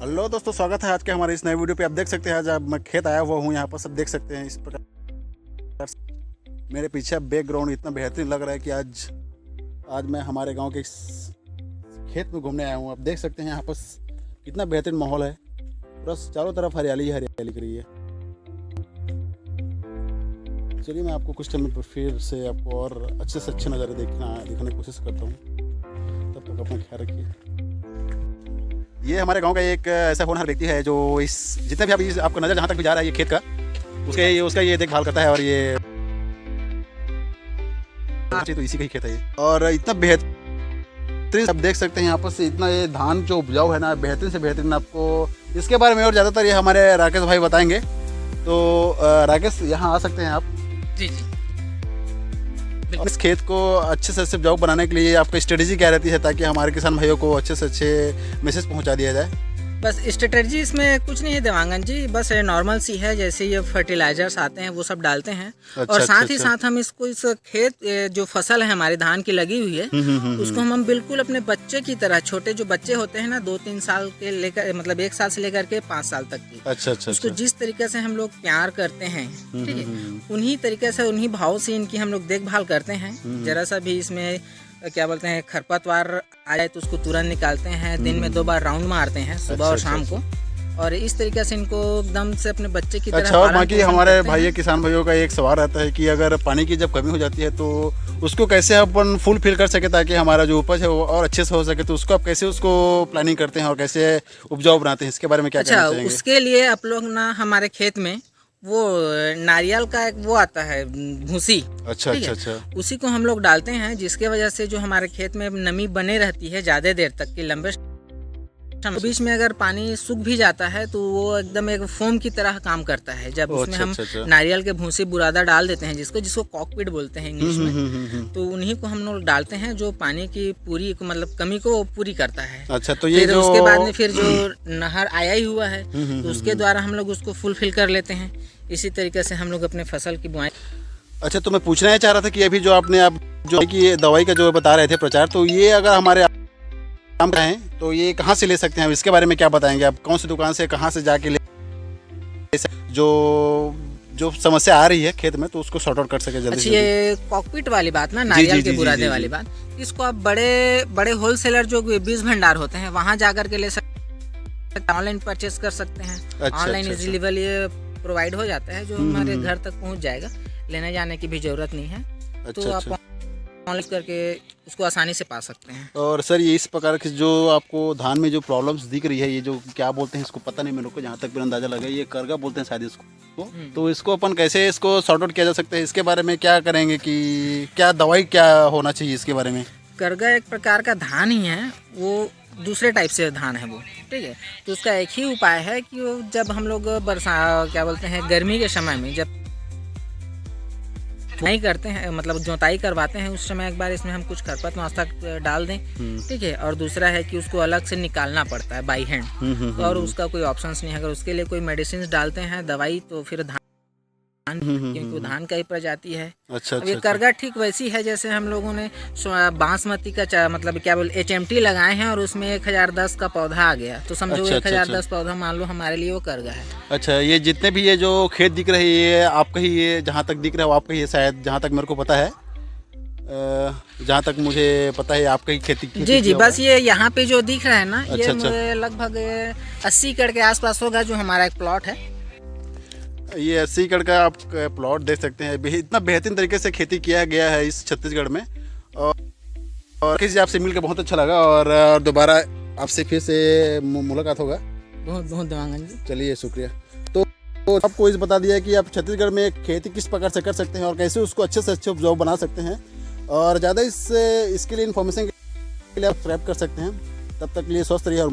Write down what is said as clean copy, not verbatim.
Hello दोस्तों, स्वागत है आज के हमारे इस नए वीडियो पे। आप देख सकते हैं आज मैं खेत आया हुआ हूँ। यहाँ पर सब देख सकते हैं इस प्रकार मेरे पीछे बैकग्राउंड इतना बेहतरीन लग रहा है कि आज मैं हमारे गांव के इस खेत में घूमने आया हूँ। आप देख सकते हैं यहाँ पर कितना बेहतरीन माहौल है। पूरा चारों तरफ हरियाली हरियाली कर रही है। चलिए मैं आपको कुछ टाइम में फिर से आपको और अच्छे से अच्छे नज़ारे दिखाने की कोशिश करता हूँ। तब तक अपना ख्याल रखिए। ये हमारे गांव का एक ऐसा होनहार व्यक्ति है जो इस जितने भी अभी आपको नज़र जहाँ तक भी जा रहा है ये खेत का उसका ये देखभाल करता है। और ये तो इसी का ही खेत है ये। और इतना बेहतरीन आप देख सकते हैं यहाँ पर से इतना ये धान जो उपजाऊ है ना, बेहतरीन से बेहतरीन। आपको इसके बारे में और ज़्यादातर ये हमारे राकेश भाई बताएंगे। तो राकेश यहाँ आ सकते हैं आप। जी जी। इस खेत को अच्छे से उपजाऊ बनाने के लिए आपकी स्ट्रेटेजी क्या रहती है ताकि हमारे किसान भाइयों को अच्छे से अच्छे मैसेज पहुंचा दिया जाए? बस स्ट्रेटजी इसमें कुछ नहीं है देवांगन जी, बस नॉर्मल सी है। जैसे ये फर्टिलाइजर्स आते हैं वो सब डालते हैं। और साथ ही साथ हम इस खेत जो फसल है हमारे धान की लगी हुई है उसको हम बिल्कुल अपने बच्चे की तरह, छोटे जो बच्चे होते हैं ना 2-3 साल के लेकर, मतलब 1 साल से लेकर के 5 साल तक की, उसको जिस तरीके से हम लोग प्यार करते हैं, ठीक है, उन्हीं तरीके से उन्हीं भाव से इनकी हम लोग देखभाल करते हैं। जरा सा भी इसमें क्या बोलते हैं खरपतवार आ जाए तो उसको तुरंत निकालते हैं। दिन में 2 बार राउंड मारते हैं, सुबह और शाम को। और इस तरीके से इनको एकदम से अपने बच्चे की तरह। और बाकी हमारे भाई किसान भाइयों का एक सवाल रहता है कि अगर पानी की जब कमी हो जाती है तो उसको कैसे अपन फुलफिल कर सके ताकि हमारा जो उपज है वो और अच्छे से हो सके। तो उसको आप कैसे उसको प्लानिंग करते हैं और कैसे उपजाऊ बनाते हैं, इसके बारे में क्या कहना चाहेंगे? उसके लिए आप लोग ना हमारे खेत में वो नारियल का एक वो आता है भूसी। अच्छा। उसी को हम लोग डालते हैं, जिसके वजह से जो हमारे खेत में नमी बने रहती है ज़्यादा देर तक की, लंबे बीच में अगर पानी सूख भी जाता है तो वो एकदम एक फोम की तरह काम करता है। जब उसमें हम नारियल के भूसी बुरादा डाल देते हैं, जिसको कॉकपिट बोलते हैं इंग्लिश में, तो उन्हीं को हम लोग डालते हैं जो पानी की पूरी मतलब कमी को पूरी करता है। अच्छा, तो ये फिर उसके बाद में फिर जो नहर आया ही हुआ है तो उसके द्वारा हम लोग उसको फुलफिल कर लेते हैं। इसी तरीके से हम लोग अपने फसल की बुआई। अच्छा, तो मैं पूछना चाह रहा था कि अभी जो आपने जो कि दवाई का जो बता रहे थे प्रचार, तो ये अगर हमारे काम का है तो ये कहाँ से ले सकते हैं? इसके बारे में क्या बताएंगे आप? कौन सी दुकान से कहाँ से जाके ले जो समस्या आ रही है खेत में तो उसको सॉर्ट आउट कर सके जल्दी? अच्छा, ये कॉकपिट वाली बात ना, नारियल के बुरादे वाली बात, इसको आप बड़े होलसेलर जो बीज भंडार होते हैं वहाँ जाकर के ले सकते हैं। ऑनलाइन परचेस कर सकते हैं। ऑनलाइन डिलीवरी ये प्रोवाइड हो जाता है, जो हमारे घर तक पहुँच जाएगा। लेने जाने की भी जरूरत नहीं है। तो आप ऑनलाइन करके उसको आसानी से पा सकते हैं। और सर ये इस प्रकार की जो आपको धान में जो प्रॉब्लम्स दिख रही है, ये जो क्या बोलते हैं इसको पता नहीं मेरे को, जहाँ तक मेरा अंदाजा लगा ये करगा बोलते हैं शायद इसको। तो इसको अपन कैसे इसको सॉर्ट आउट किया जा सकता है? इसके बारे में क्या करेंगे कि क्या दवाई क्या होना चाहिए इसके बारे में? करगा एक प्रकार का धान ही है, वो दूसरे टाइप से धान है वो, ठीक है। तो उसका एक ही उपाय है कि वो जब हम लोग क्या बोलते हैं गर्मी के समय में जब नहीं करते हैं, मतलब जोताई करवाते हैं, उस समय एक बार इसमें हम कुछ खरपतनाशक डाल दें, ठीक है। और दूसरा है कि उसको अलग से निकालना पड़ता है बाई हैंड। और उसका कोई ऑप्शंस नहीं है। अगर उसके लिए कोई मेडिसिन डालते हैं दवाई तो फिर धान, क्योंकि धान का ही प्रजाति है। अच्छा। ये करगा ठीक वैसी है जैसे हम लोगों ने बासमती का मतलब क्या बोल HMT लगाए हैं और उसमें 1010 का पौधा आ गया, तो समझो 1010 पौधा मान लो हमारे लिए वो करगा है। अच्छा, ये जितने भी ये जो खेत दिख रहे हैं ये आपका ही, ये जहाँ तक दिख रहा है वो आपका ही है शायद, जहाँ तक मेरे को पता है, जहाँ तक मुझे पता है आपका ही खेती। जी। बस ये यहाँ पे जो दिख रहा है ना, ये लगभग 80 एकड़ के आसपास होगा जो हमारा एक प्लॉट है। ये 80 एकड़ का आप प्लॉट देख सकते हैं। इतना बेहतरीन तरीके से खेती किया गया है इस छत्तीसगढ़ में। और किसी आपसे मिलकर बहुत अच्छा लगा और दोबारा आपसे फिर से मुलाकात होगा। बहुत बहुत धन्यवाद जी। चलिए, शुक्रिया। तो आपको इस बता दिया कि आप छत्तीसगढ़ में खेती किस प्रकार से कर सकते हैं और कैसे उसको अच्छे से अच्छे उपजाऊ बना सकते हैं। और ज़्यादा इसके लिए इन्फॉर्मेशन के लिए आप सब्सक्राइब कर सकते हैं। तब तक के लिए स्वस्थ रहिए और